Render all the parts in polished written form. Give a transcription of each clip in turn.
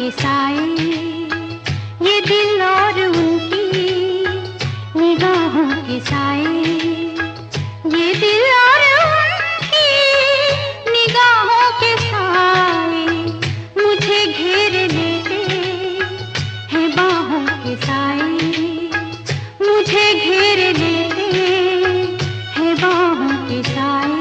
के साए, ये दिल और उनकी निगाहों के साए, ये दिल और उनकी निगाहों के साए मुझे घेर लेते हैं बाहों के साए, मुझे घेर लेते हैं बाहों के साए।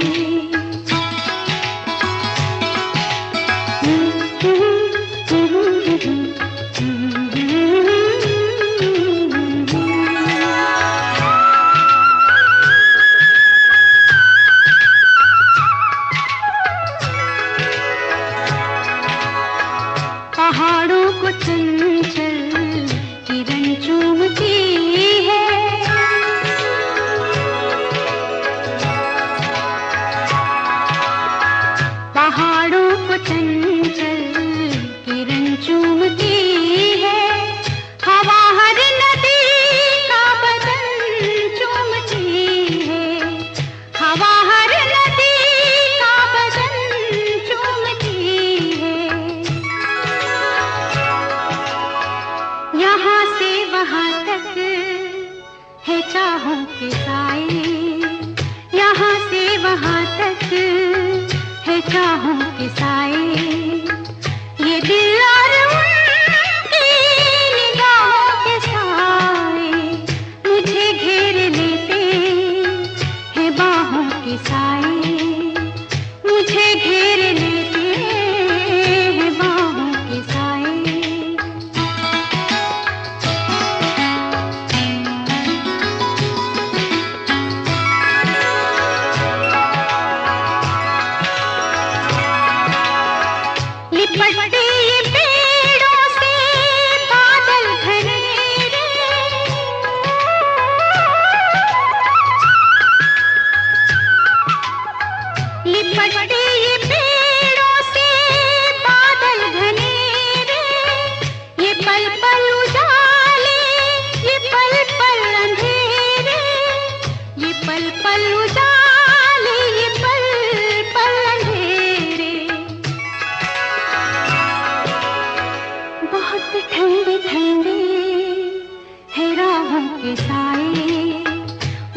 पहाड़ों को चंचल किरण चूमती है, पहाड़ों को चंचल किरण चूमती है, हवा हर नदी का बदन चूमती है, हवा हर नदी का बदन चूमती है। यहाँ से वहाँ तक है चाहों के साए, यहाँ से वहाँ तक है चाहों के साए, ये दिल और उनकी निगाहों के साए मुझे घेर लेते हैं बाहों के साए, मुझे घेर लेते हैं बाहों के साए। लिपटते ये पेड़ों से बादल घनेरे, लिपटते ये पेड़ों से बादल घनेरे, ये पल पल उजाले, ये पल पल अंधेरे, ये पल पल उजाले, ये पल पल अंधेरे। बहुत ठंडे ठंडे है राहों के साए,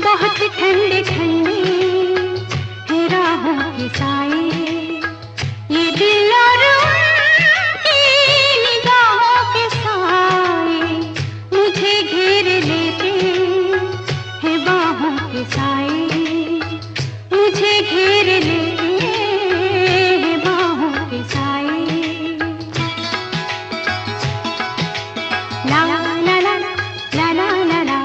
बहुत ठंडे ठंडे है राहों के साए, ये दिल और उनकी निगाहों के साए मुझे घेर लेते हैं बाहों के साए, मुझे घेर लेते हैं बाहों के साए। ला ला ला ला ला ला ला।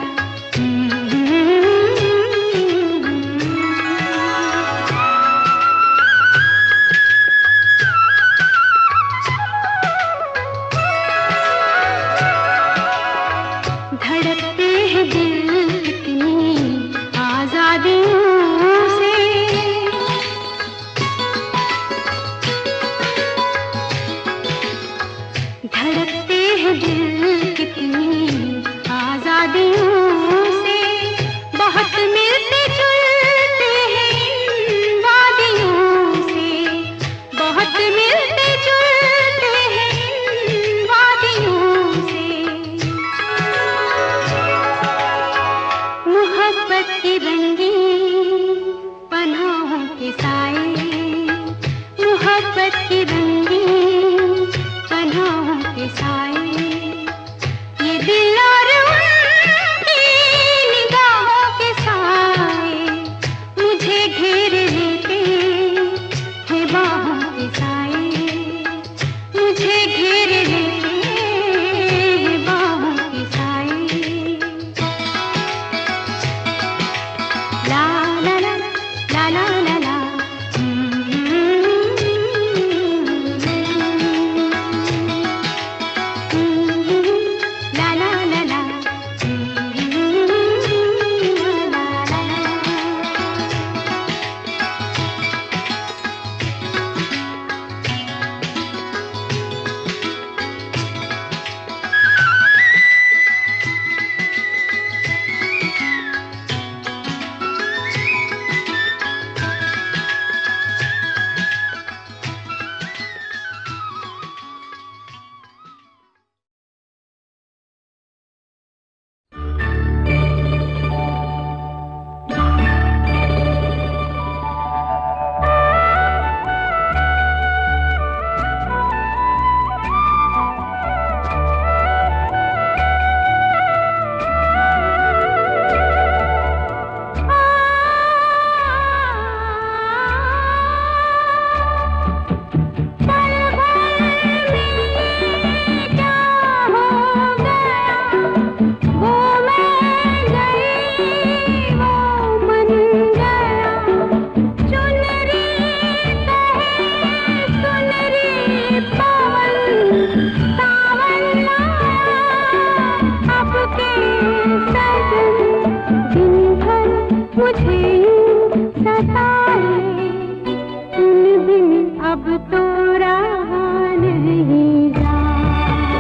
अब तो रहा नहीं जाए,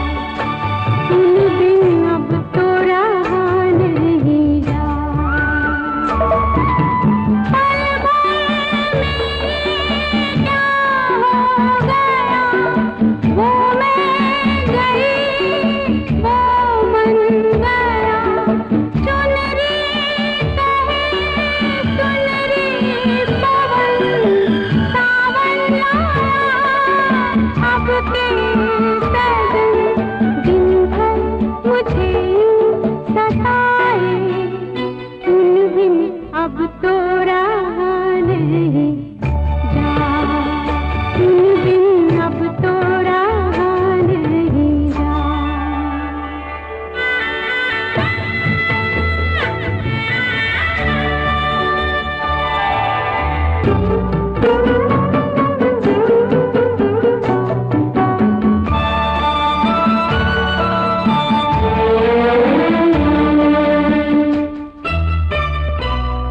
उन बिन अब तो रहा नहीं जाए। पल भर में क्या हो गया, वो मैं गई वो मन गया। चुनरी कहे सुनरी पवन, सावन लाया अब के सजन। दिन भर मुझे यूं सताए, उन बिन अब तो रहा नहीं जाए, उन बिन अब तो रहा नहीं जाए।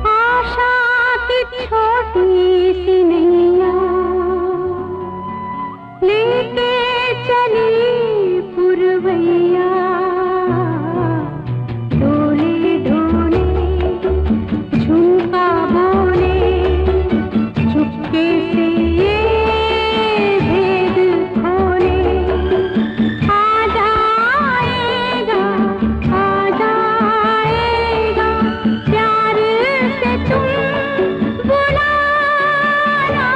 आशा की छोटी सी नैया लेके चली पुरवैया। डोले डोले झुमका बोले, चुपके से ये भेद खोले। आ जाएगा प्यार से तुम बुलाना।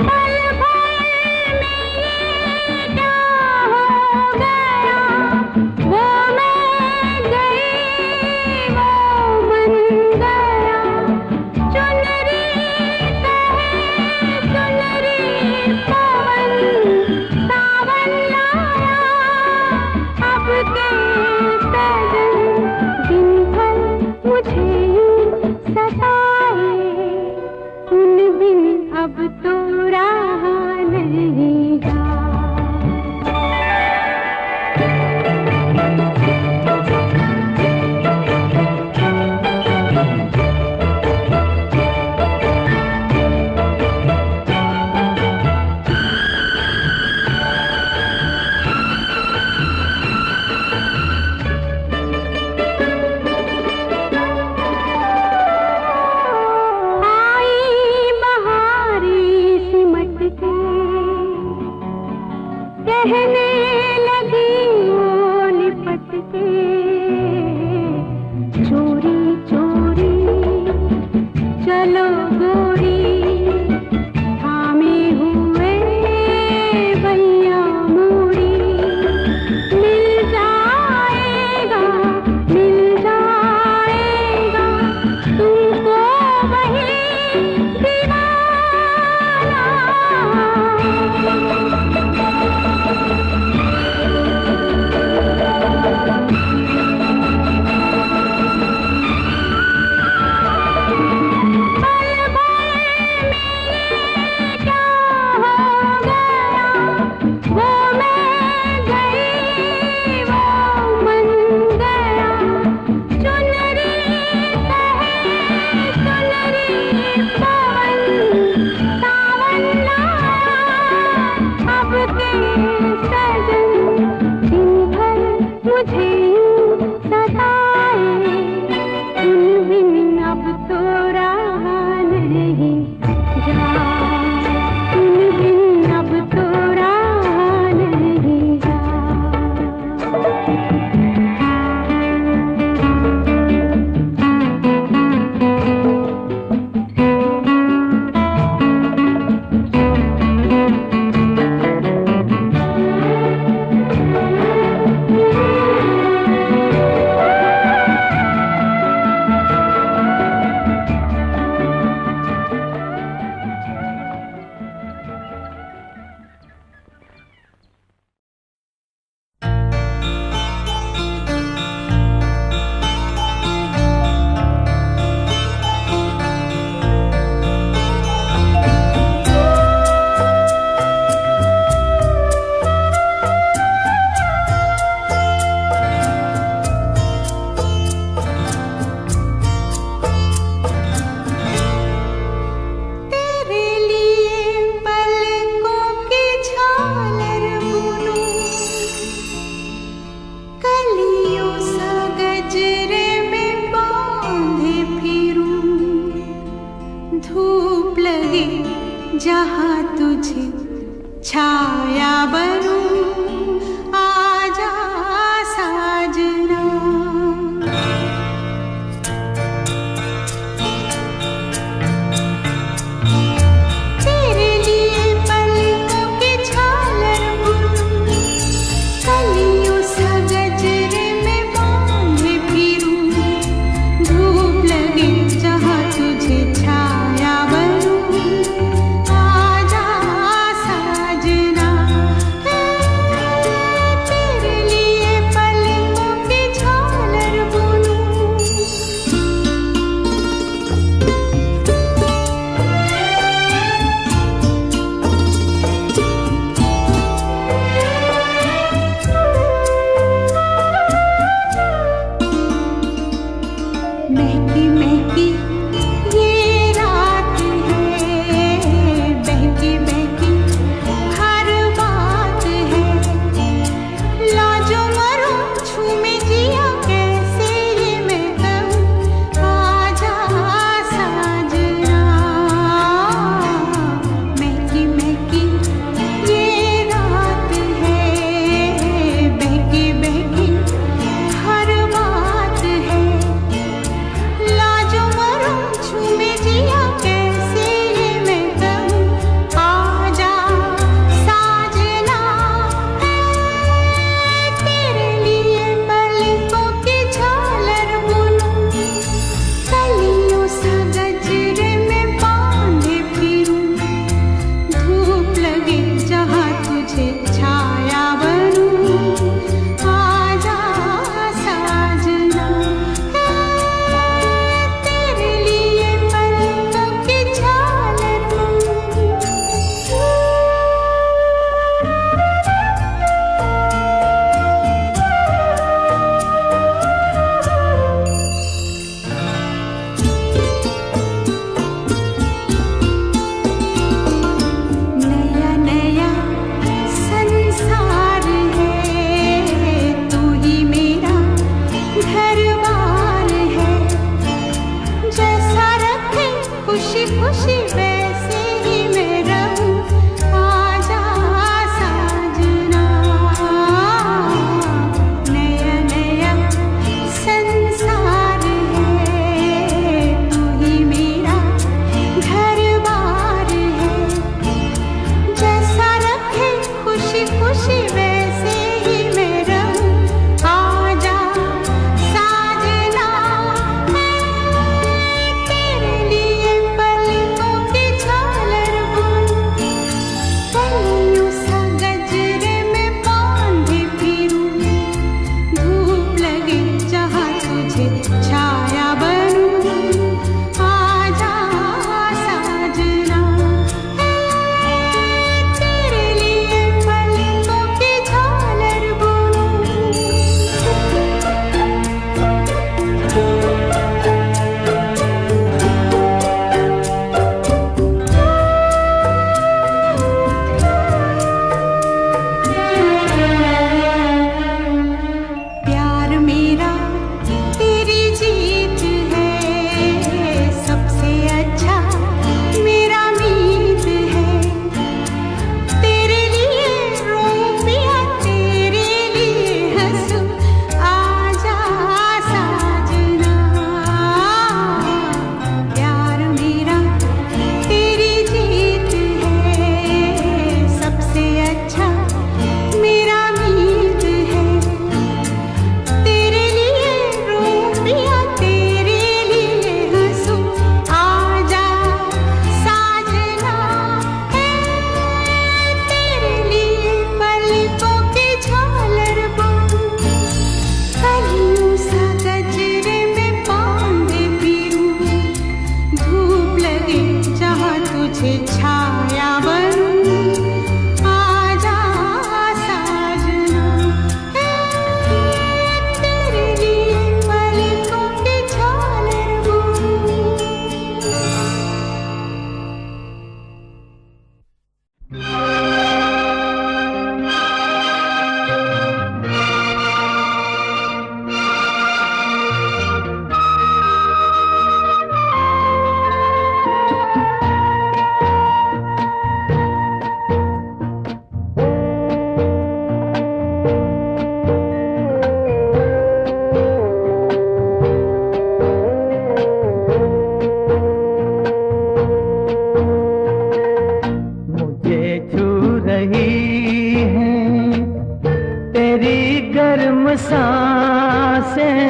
पल भर में क्या हो गया, वो मैं गई वो मन गया। चुनरी कहे सुनरी पवन, सावन लाया अब के सजन। दिन भर मुझे यूं सताए, उन बिन अब तो रहा नहीं जाए। आई बहारी सिमट के कहने लगी वो लिपट के। चोरी चोरी चलो गोरी, थामे हुए भैया मोरी। मिल जाएगा तुमको वही दीवाना। तुझे छाया बनूं, आजा साजना। तेरे लिए पलकों की झालर बुनूं, कलियों सा गजरे में बांधे फिरूं, धूप लगे जहाँ तुझे छाया बनूं, आजा साजना। तेरे लिए पलकों की झालर बुनूं। महकी महकी ये रात है, बहकी बहकी हर बात है, लाजो मरो झूमे जिया कैसे ये मैं कहूँ, आजा साजना। महकी महकी ये रात है, बहकी बहकी हर बात है, लाजो मरो झूमे जिया कैसे ये मैं कहूँ, आजा साजना। तेरे लिए पलकों की झालर बुनूं, कलियों सा गजरे में बांधे फिरूं, धूप लगे जहाँ तुझे छाया बनूं, आजा साजना। तेरे लिए पलकों की झालर बुनूं। नया नया संसार है, तू ही मेरा घर बार है, जैसा रखे खुशी खुशी वैसे ही मैं रहूं, आजा साजना। नया नया संसार है, तू ही मेरा घर बार है, जैसा रखे खुशी खुशी वैसे ही मैं रहूं, आजा साजना। तेरे लिए पलकों की झालर बुनूं, कलियों सा गजरे में बांधे फिरूं, धूप लगे जहाँ तुझे छाया बनूं, आजा साजना। तेरे लिए पलकों की झालर गर्म सांसें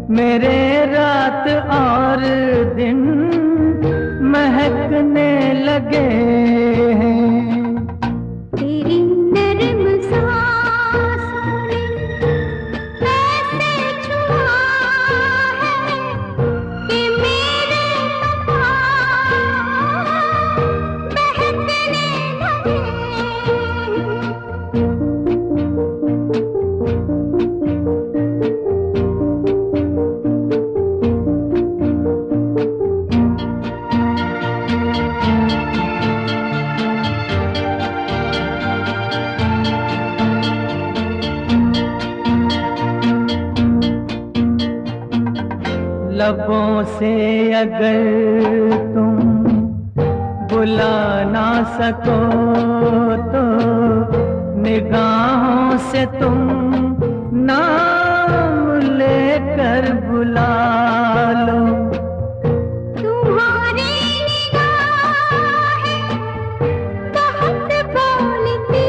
मेरे रात और दिन महकने लगे हैं। तेरी नर्म सांसों ने ऐसे छुआ है कि मेरे पाँव महकने लगे। लबों से अगर तुम बुला ना सको तो निगाहों से तुम नाम लेकर बुला लो। तुम्हारी निगाहें बहुत बोलती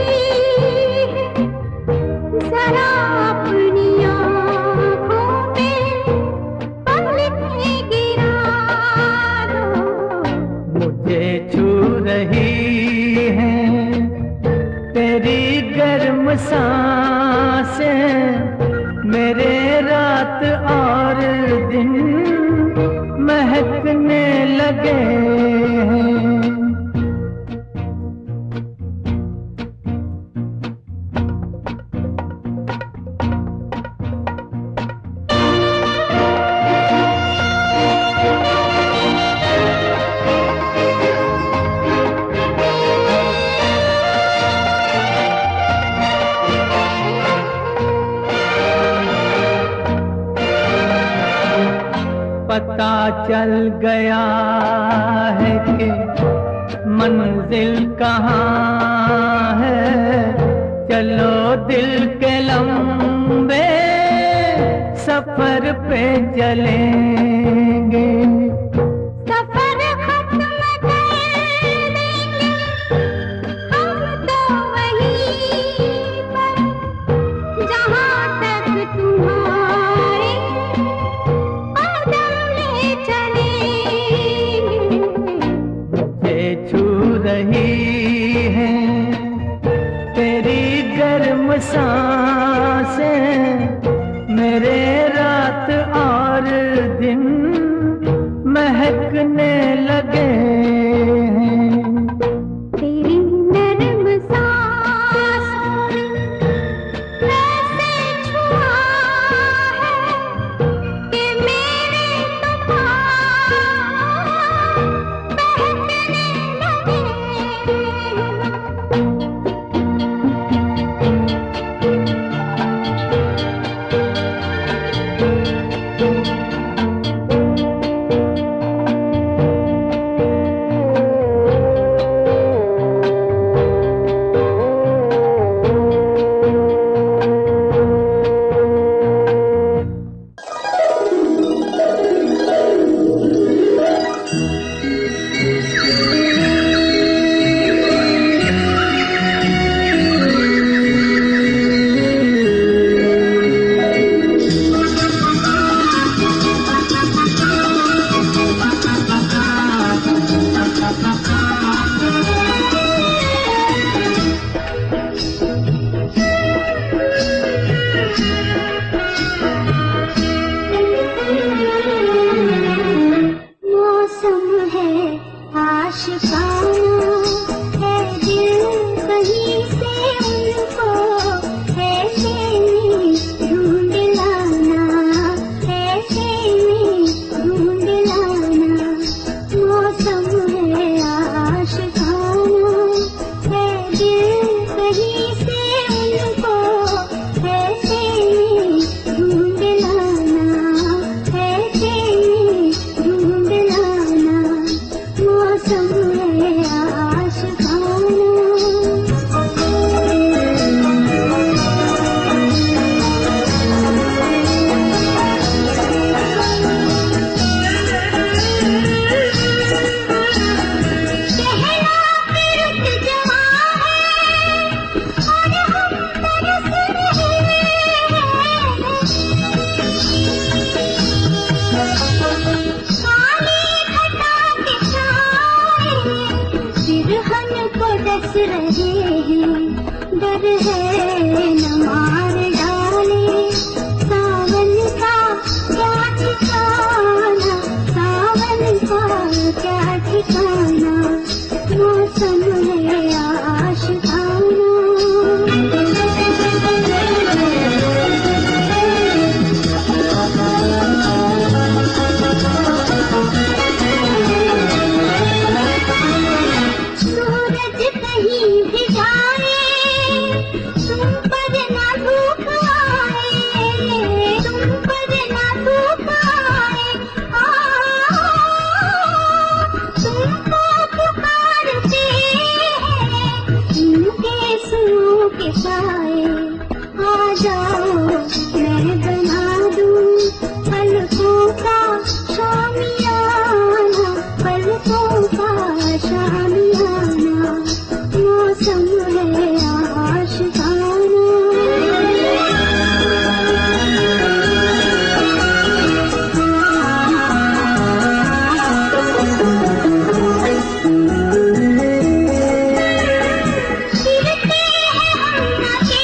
हैं, जरा अपनी आँखों में पलकें गिरा दो। मुझे छू रही है तेरी गर्म सांसें मेरे रात और दिन महकने लगे हैं। पता चल गया है कि मंजिल कहाँ है, चलो दिल के लंबे सफर पे चलेंगे। सफर खत्म कर देंगे हम तो वहीं पर, जहाँ तक तुम्हारे कदम ले चलेंगे। मुझे छू रही है तेरी गर्म सांसें मेरे रात और दिन महकने लगे हैं। तेरी नर्म सांसों ने ऐसे छुआ है कि मेरे पाँव महकने लगे। न मार डाले। सावन का क्या ठिकाना, सावन का क्या ठिकाना, मौसम है आशिकाना। सूरज कहीं भी जाए, तुम पर ना धूप आए, तुम पर ना धूप आए। तुमको पुकारते हैं इनके सुनों के साए। आ जाओ मैं बना दूं पलकों का शामियाना, पलकों का शामियाना, मौसम है आशिकाना। फिरते हैं हम अकेले,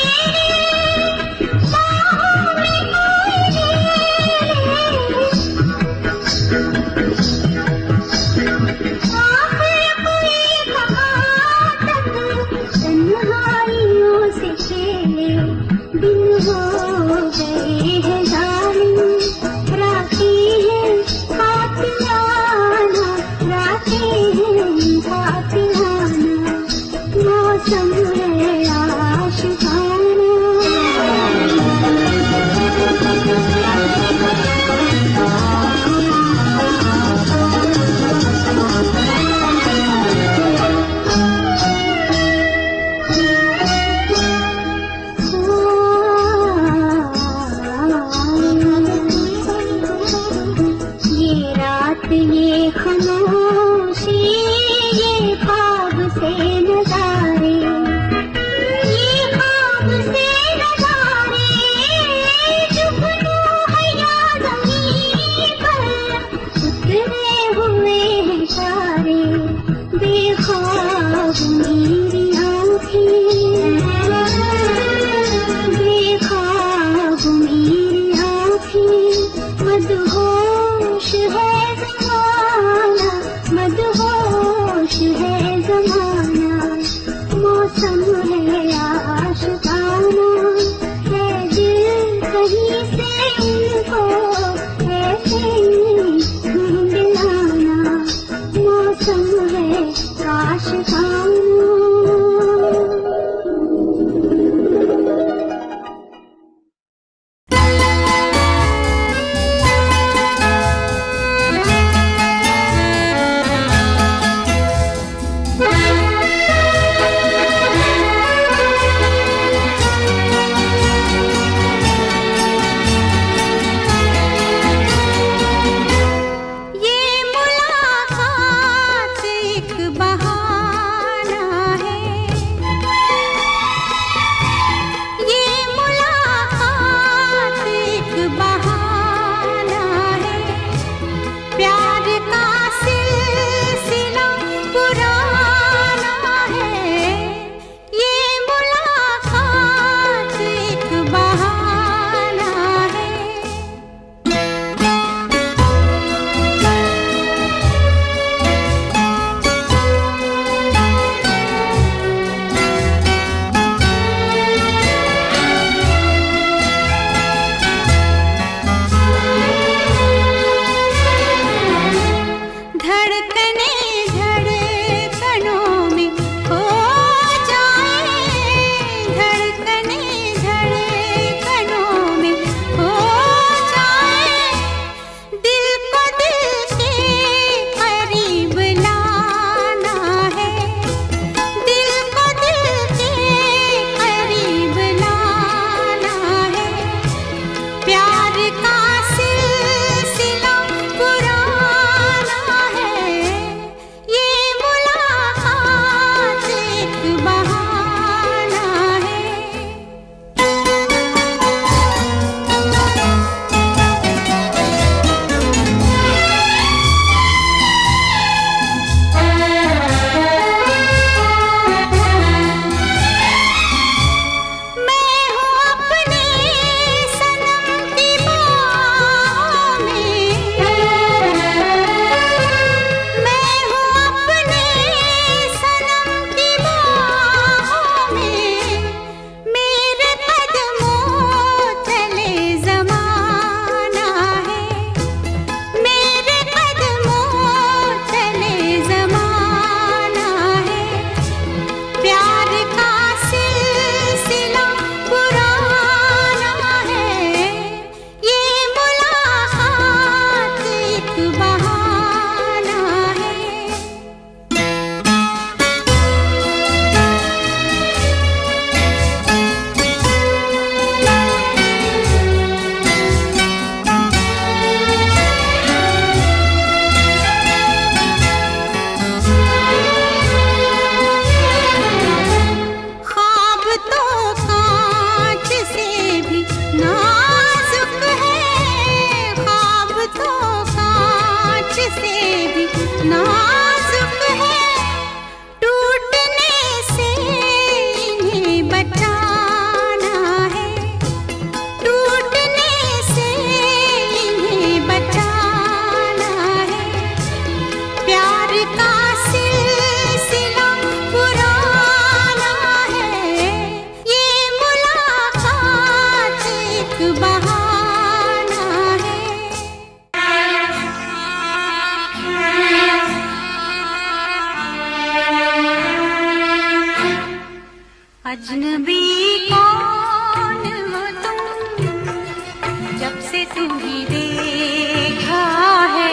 से तुम्हें देखा है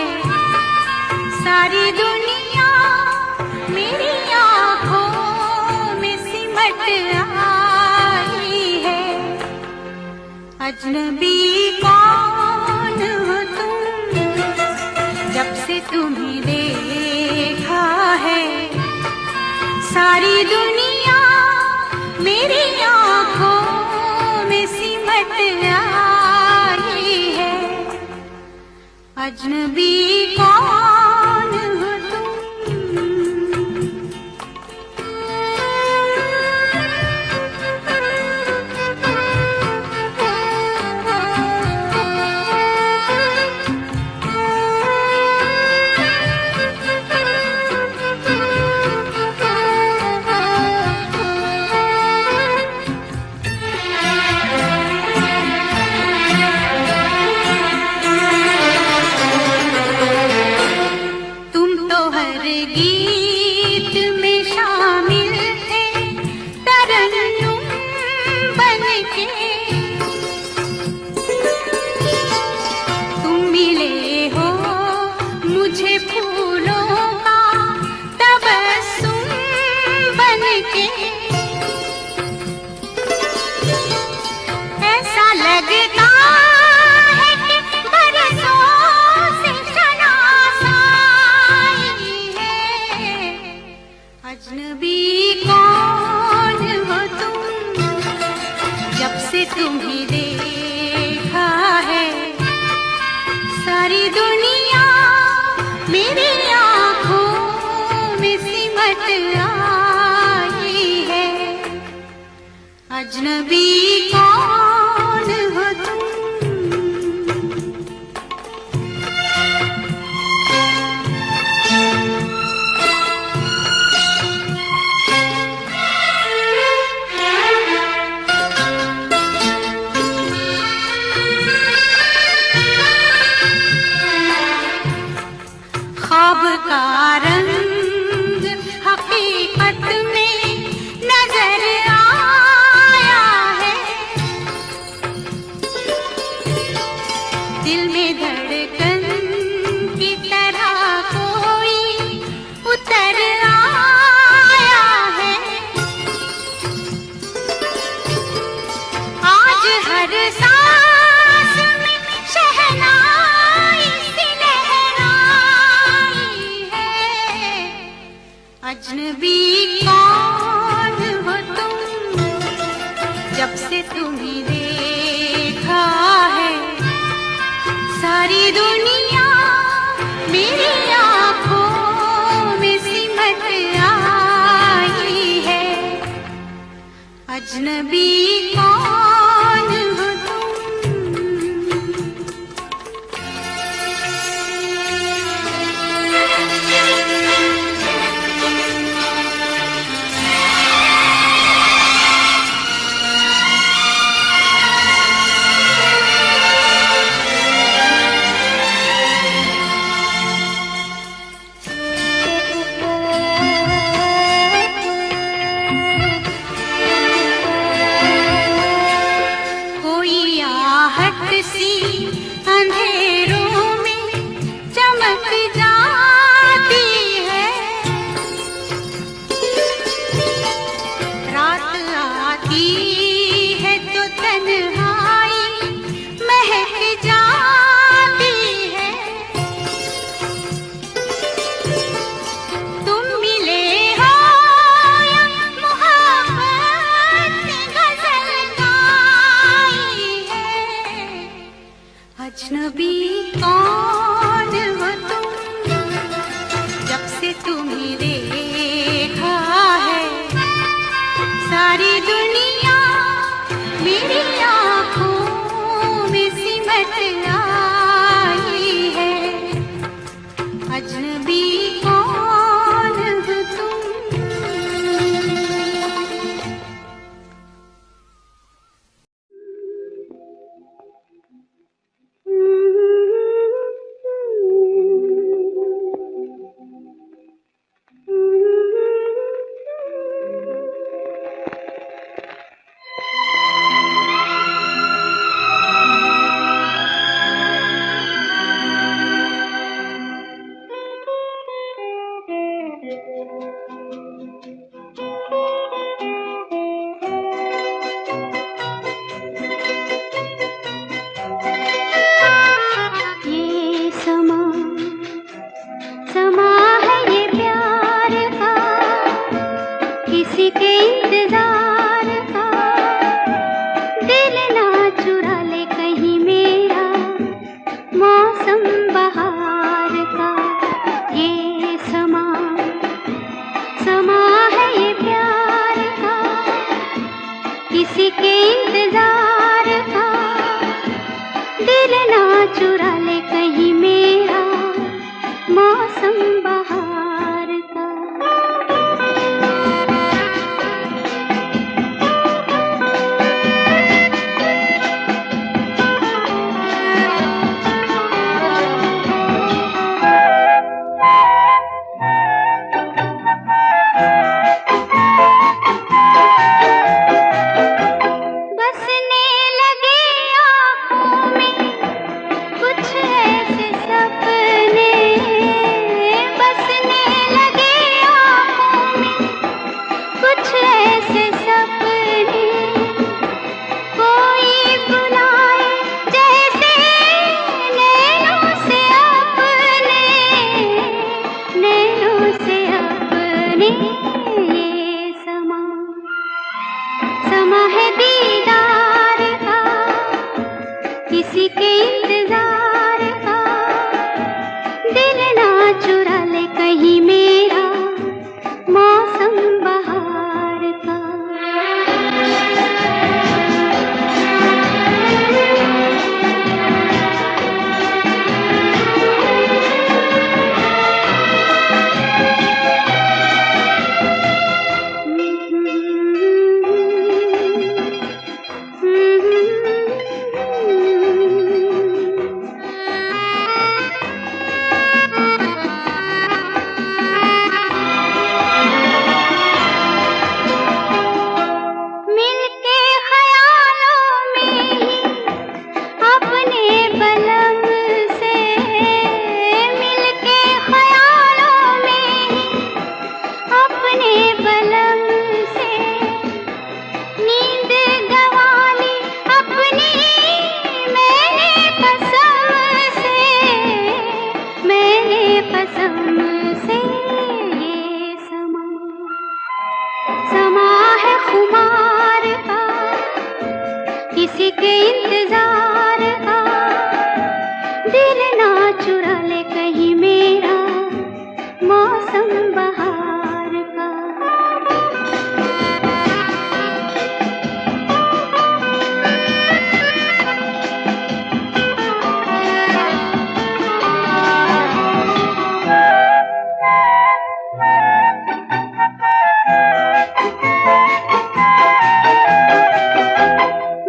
सारी दुनिया मेरी आँखों में सिमट आई है। अजनबी कौन हो तुम, जब से तुम्हें देखा है सारी दुनिया मेरी आँखों में सिमट आई है। अजनबी कौन हो तुम। गीत में शामिल थे तरन्नुम बनके, तुम मिले हो मुझे फूलों का तबस्सुम बनके। ऐसा लगता अजनबी कौन हो तुम, जब से तुम्हें देखा है सारी दुनिया मेरी आँखों में सिमट आई है। अजनबी कौन हो तुम। ख्वाब का रंग हकीकत में नजर आया है, दिल में धड़कन की तरह कोई उतर आया है। आज हर सांस में शहनाई सी लहराई है। अजनबी कौन हो तुम, जब से तुम्हें देखा है सारी दुनिया मेरी आँखों में सिमट आई है। अजनबी कौन हो तुम। कोई आहट सी अंधेरों में चमक जाती है, रात आती है तो तन्हाई महक जाती है। तुम मिले हो या मोहब्बत ने गजल गाई है। अजनबी कौन हो तुम, जब से तुम्हें देखा है सारी दुनिया मेरी आँखों में सिमट आई है। अजनबी कौन हो तुम। किसी के इंतजार का, दिल ना चुरा ले कहीं मेरा मौसम बहार का।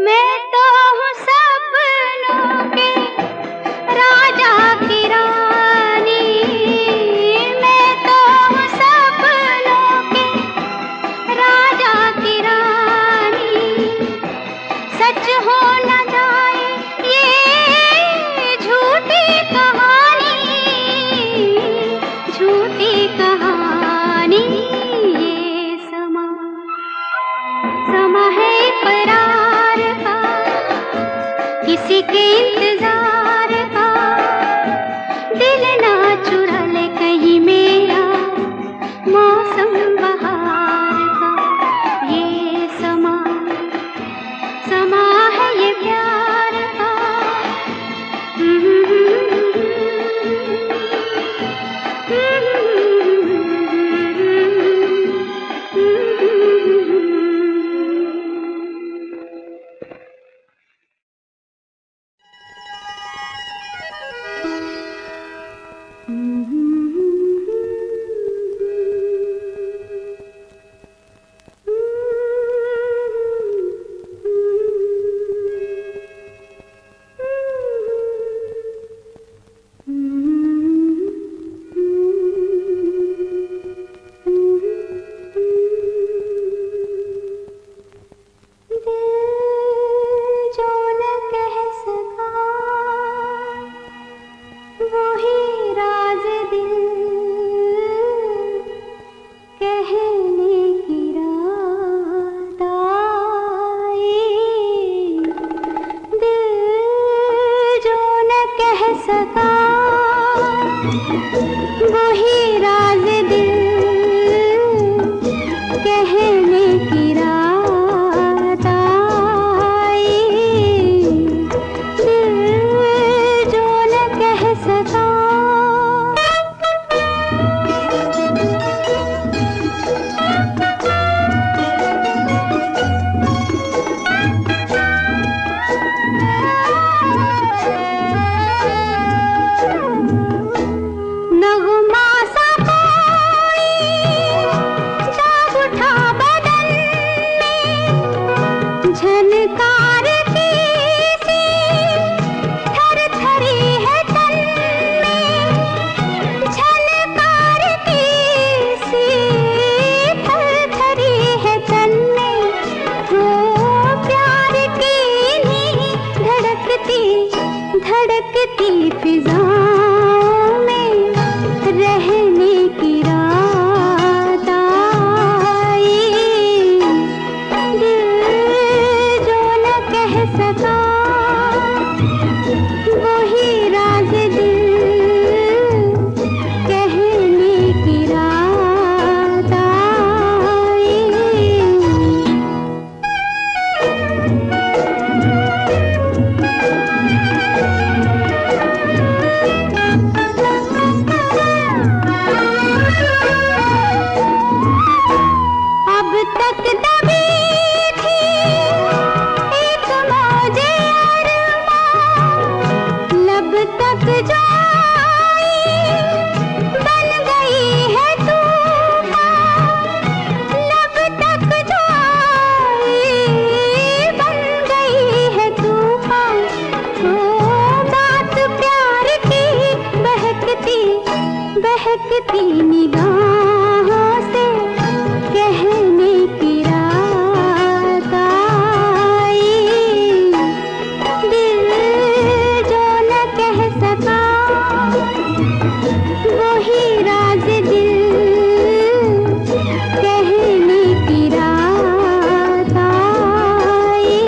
मैं तो हूँ सपनों के राजा की रानी, मैं तो हूँ सपनों के राजा की रानी। सच हो न जाए ये झूठी कहानी, झूठी कहानी। ये समा है इकरार का, किसी के इंतजार का, दिल ना चुरा ले कहीं मेरा मौसम बहार का। ये समा है ये प्यार का। वही राज दिल कहने की रात आई, दिल जो न कह सका। झनकार की सी थर थरी है तन में, झनकार की सी थर थरी है तन में। वो प्यार की नी धड़कती धड़कती फिजाओं में रहने की रात आई, सका वही राज दिल कहने की रात आई। अब तक दबी थी एक मौजे लब तक जो आई बन गई है तूफान, लब तक जो आई बन गई है तूफान। वो बात प्यार की बहकती बहकती निगाहों से कहने की रात आई, दिल जो न कह सका वही राज दिल कहने की रात आई।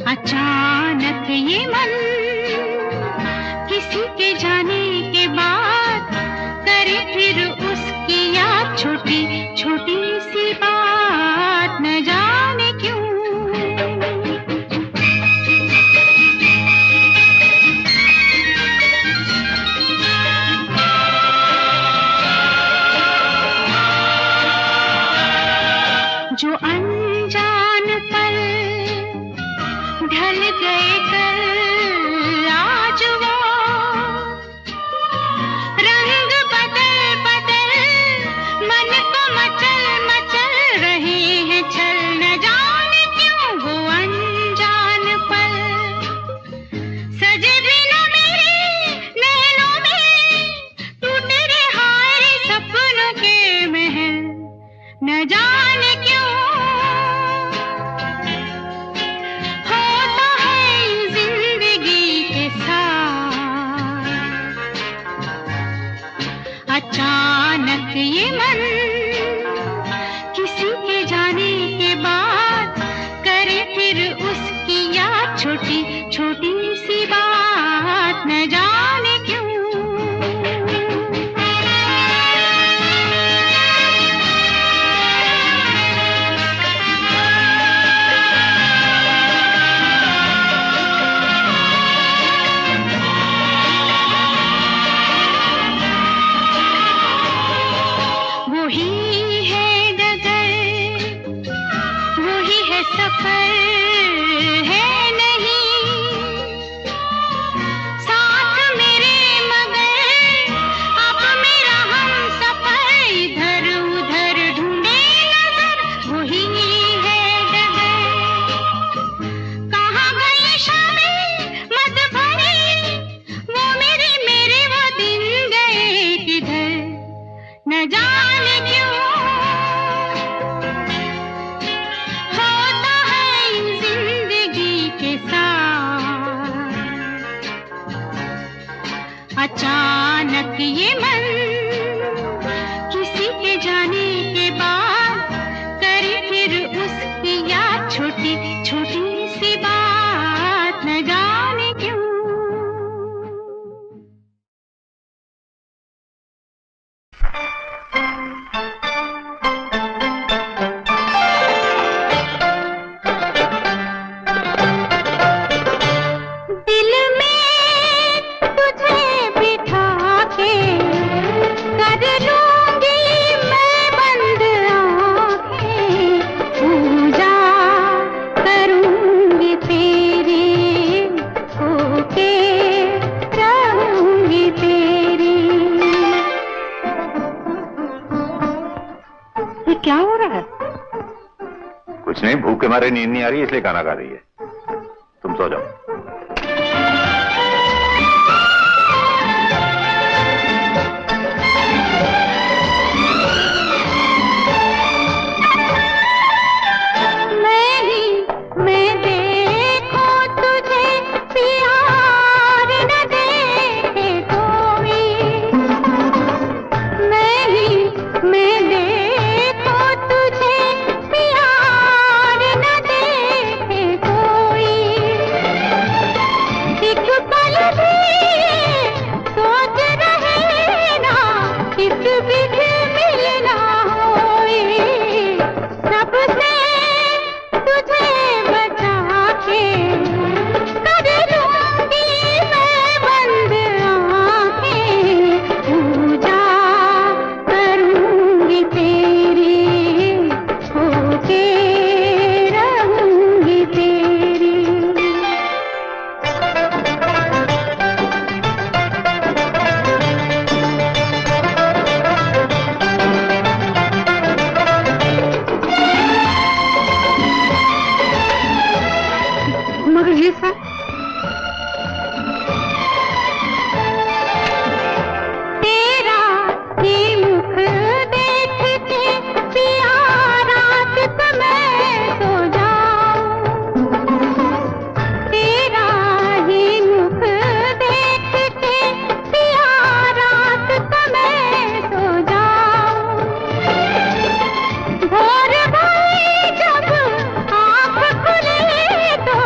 अचानक ये मन किसी के जाने के बाद करे फिर उसकी याद, छोटी छोटी सी बात न जाने क्यों। जो अनजान पल ढल गए कल, आज वो रंग बदल बदल मन को मचल मचल रहे हैं छल, न जाने क्यों वो अनजान पल सजे बिना मेरे नैनों में, टूटे रे हाय सपनों के महल, न जाने क्यों होता है जिंदगी के साथ। अचानक ये मन किसी के जाने के बाद करे फिर उसकी याद, छोटी छोटी सी बात न जाने क्यों। वही है डगर, वही है सफर, है नहीं साथ मेरे मगर अब मेरा हम सफर, इधर उधर ढूंढे नजर, वही है डगर। कहाँ गई शामें मत भरी, वो मेरे वो दिन गए किधर, न जाने क्यों होता है जिंदगी के साथ। अचानक ये मन किसी के जाने के बाद करे फिर उसकी याद, छोटी छोटी सी बात न जाने क्यों। दिल में तुझे बिठा के कर लूंगी मैं बंद आंखें, पूजा करूंगी तेरी, होके रहूंगी तेरी। ये क्या हो रहा है? कुछ नहीं, भूख के मारे नींद नहीं आ रही इसलिए गाना गा रही है। तुम सो जाओ। मैं देखूं तुझे प्यार न देखे कोई, मैं देखूं तुझे प्यार न देखे कोई, एक पल भी सोच रहे ना इस बिख मिलना होई, सबसे तुझे बचा के कर लूंगी मैं बंद आंखें, पूजा करूंगी तेरी, होके रहूंगी तेरी। मगर ये सब तेरा ही मुख देख के पिया रात को मैं सो जाऊं, तेरा ही मुख देख के पिया रात को मैं सो जाऊं। भोर भई जब आँख खुले तो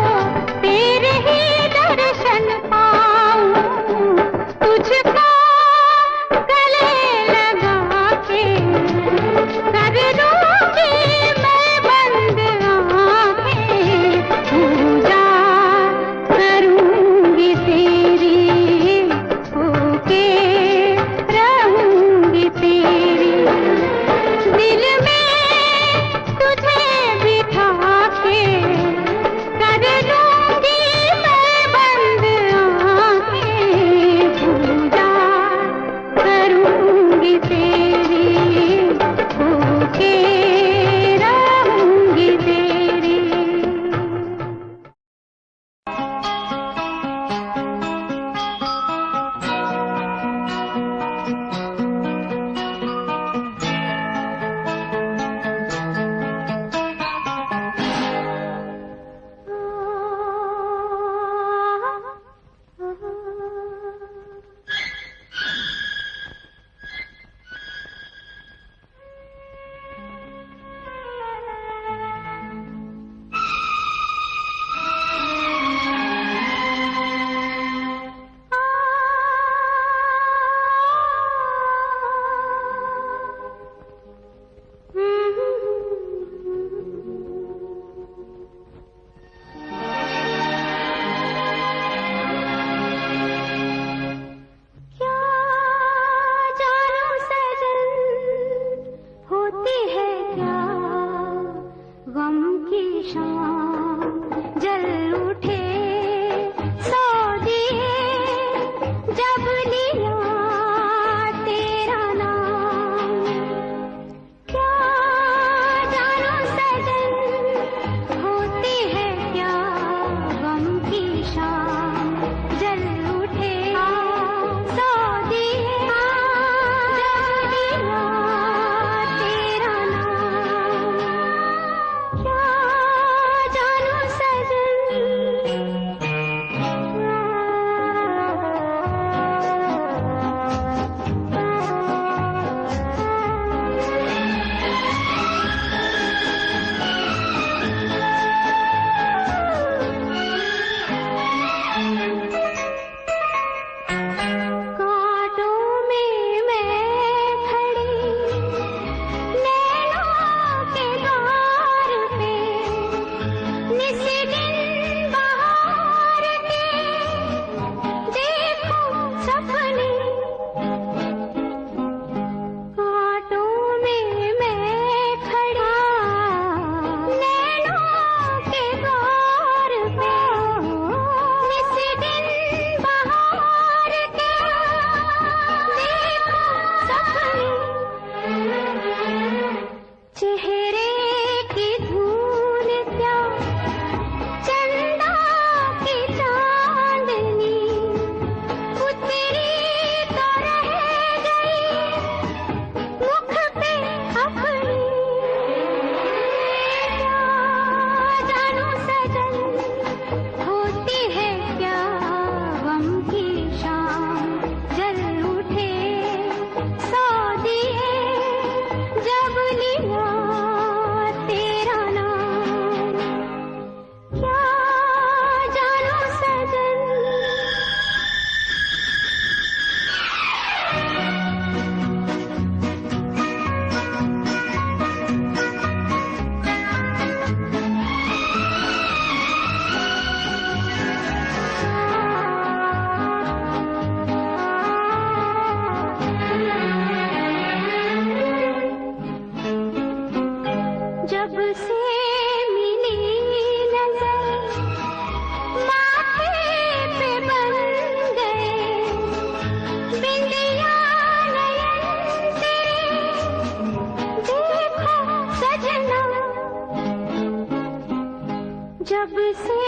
जब से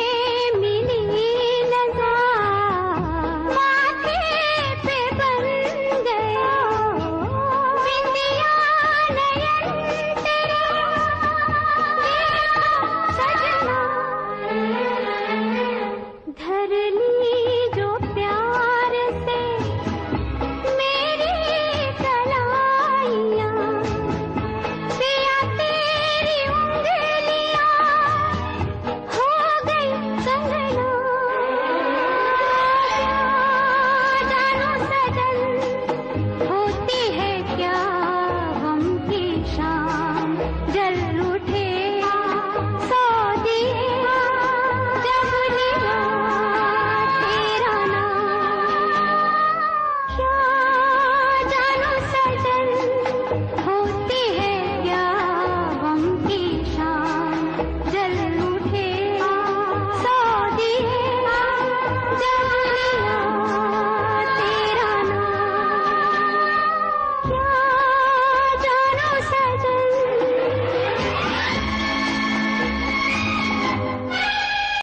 मिली नजर